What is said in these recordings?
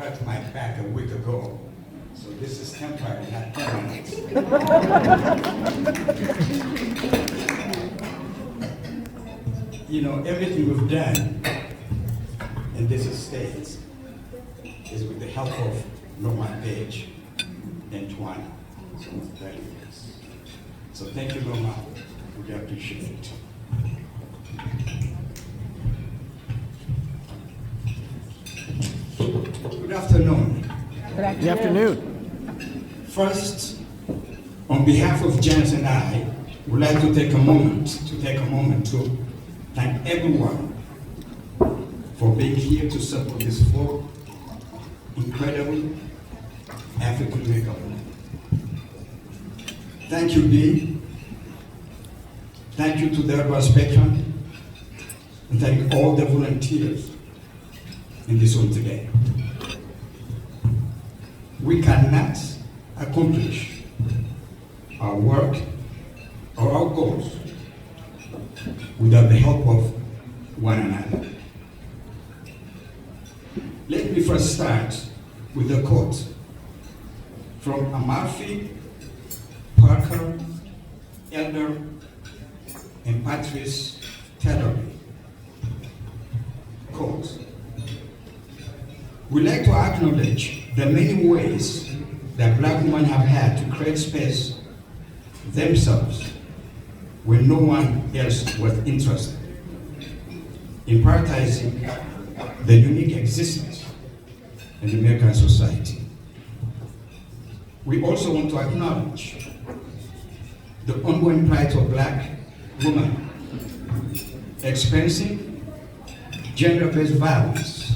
hurt my back a week ago. So this is temporary, not permanent. You know, everything we've done in this estate is with the help of Norman Page and Twana. So thank you. So thank you, Norma. We appreciate it. Good afternoon. Good afternoon. First, on behalf of Janice and I, would like to take a moment to thank everyone for being here to support these four incredible African-American women. Thank you, Dee. Thank you to the Urban Spectrum, and thank all the volunteers in this room today. We cannot accomplish our work or our goals without the help of one another. Let me first start with a quote from Amalfi, Parker, Elder, and Patrice Tallery. Quote, "We like to acknowledge the many ways that Black women have had to create space themselves when no one else was interested in prioritizing the unique existence in American society. We also want to acknowledge the ongoing plight of Black women experiencing gender-based violence,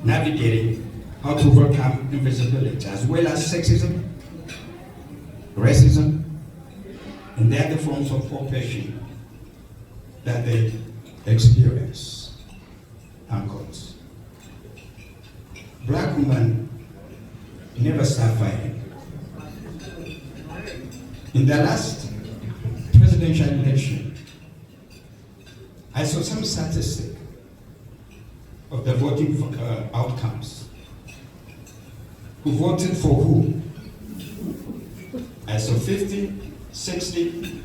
navigating how to overcome invisibility, as well as sexism, racism, and the other forms of oppression that they experience." Unquote. Black women never stop fighting. In the last presidential election, I saw some statistic of the voting outcomes. Who voted for who? I saw 50, 60,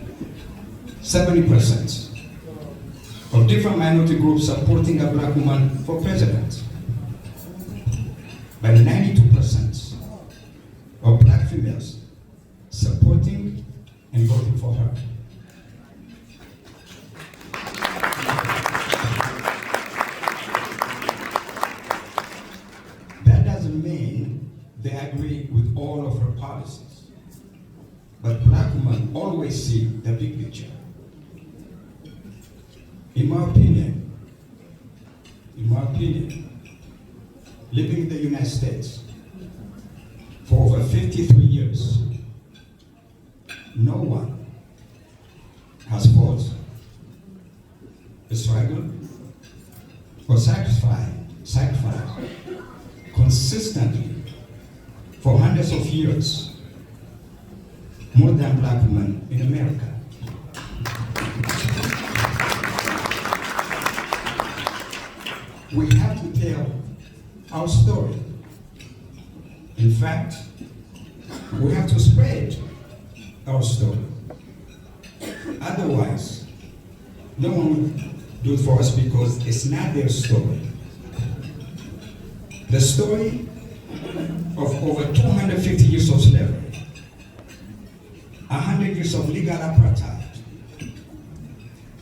70% of different minority groups supporting a Black woman for president. But 92% of Black females supporting and voting for her. That doesn't mean they agree with all of her policies, but Black women always see the big picture. In my opinion, living in the United States for over 53 years, no one has fought, struggled, or sacrificed consistently for hundreds of years more than Black women in America. We have to tell our story. In fact, we have to spread our story. Otherwise, no one will do it for us because it's not their story. The story of over 250 years of slavery, 100 years of legal apartheid,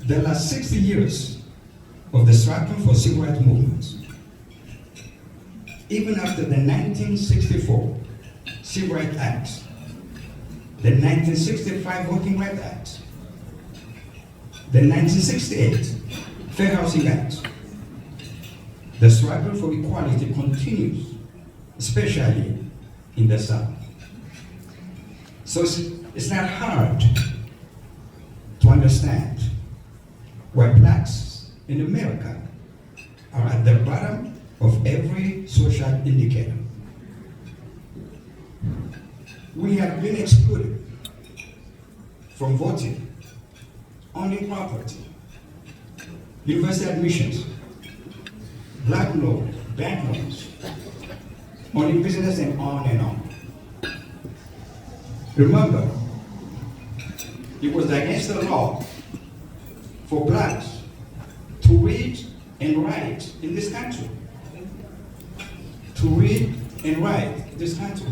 the last 60 years of the struggle for civil rights movements. Even after the 1964 Civil Rights Act, the 1965 Voting Rights Act, the 1968 Fair Housing Act, the struggle for equality continues, especially in the South. So it's not hard to understand why Blacks in America are at the bottom of every social indicator. We have been excluded from voting, owning property, university admissions, Black loans, bank loans, on business, and on and on. Remember, it was against the law for blacks to read and write in this country. To read and write in this country.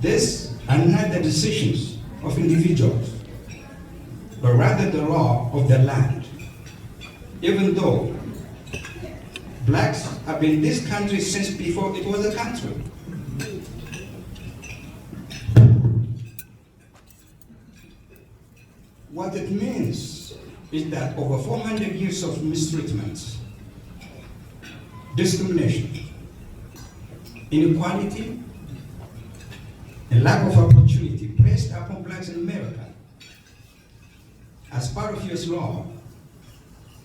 These are not the decisions of individuals, but rather the law of the land. Even though blacks have been in this country since before it was a country. What it means is that over 400 years of mistreatment, discrimination, inequality, and lack of opportunity placed upon blacks in America as part of US law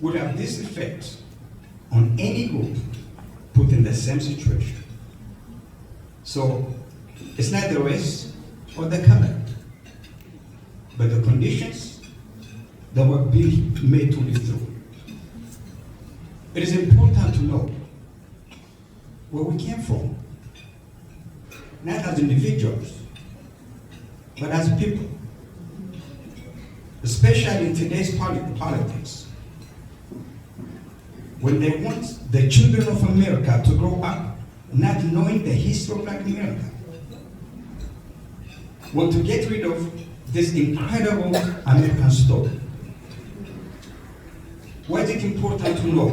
would have this effect on any group put in the same situation. So it's not the race or the color, but the conditions that were being made to live through. It is important to know where we came from, not as individuals, but as people, especially in today's politics, when they want the children of America to grow up not knowing the history of Black America, want to get rid of this incredible American story. Why is it important to know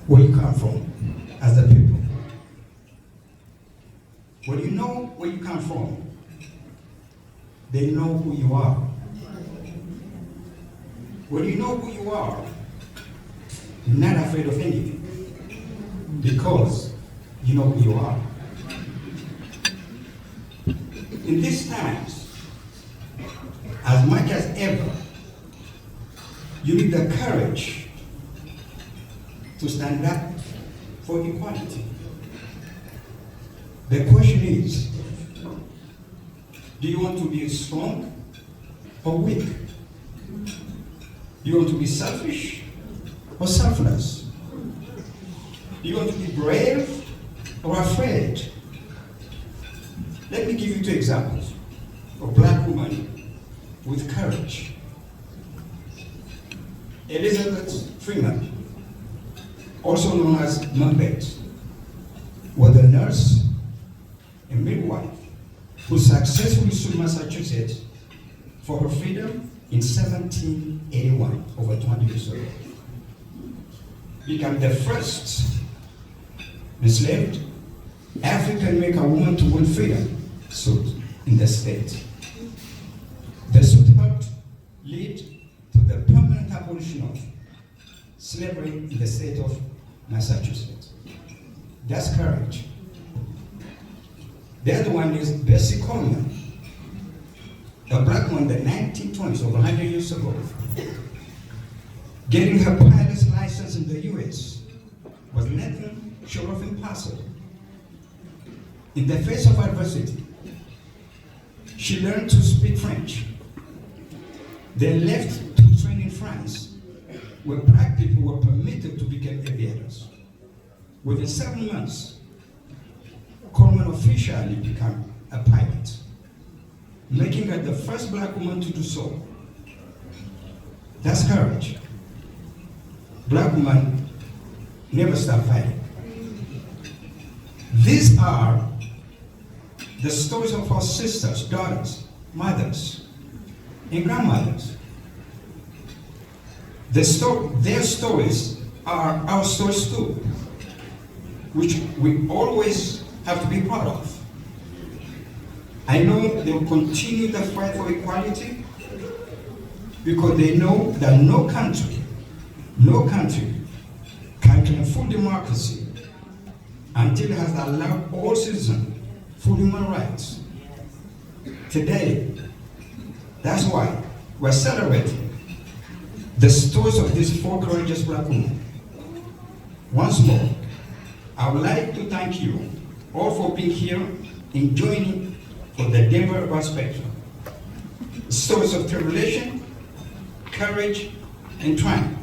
where you come from as a people? When you know where you come from, they know who you are. When you know who you are, you're not afraid of anything because you know who you are. In these times, as much as ever, you need the courage to stand up for equality. The question is, do you want to be strong or weak? Do you want to be selfish or selfless? Do you want to be brave or afraid? Let me give you 2 examples of Black women with courage. Elizabeth Freeman, also known as Macbeth, was a nurse and midwife who successfully sued Massachusetts for her freedom in 1781, over 20 years ago. Became the first enslaved African-American woman to win freedom suit in the state. The suit helped lead to the permanent abolition of slavery in the state of Massachusetts. That's courage. The other one is Bessie Coleman, a Black woman in the 1920s, over 100 years ago. Getting her pilot's license in the US was nothing short of impossible. In the face of adversity, she learned to speak French, then left to train in France, where Black people were permitted to become aviators. Within 7 months, Coleman officially became a pilot, making her the first Black woman to do so. That's courage. Black women never stop fighting. These are the stories of our sisters, daughters, mothers, and grandmothers. Their stories are our stories too, which we always have to be proud of. I know they will continue the fight for equality because they know that no country can claim full democracy until it has allowed all citizens full human rights. Today, that's why we're celebrating the stories of these 4 courageous Black women. Once more, I would like to thank you all for being here and joining for the Denver Bar Spectrum. Stories of tribulation, courage, and triumph.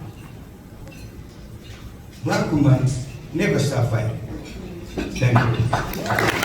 Black women never stop fighting. Thank you.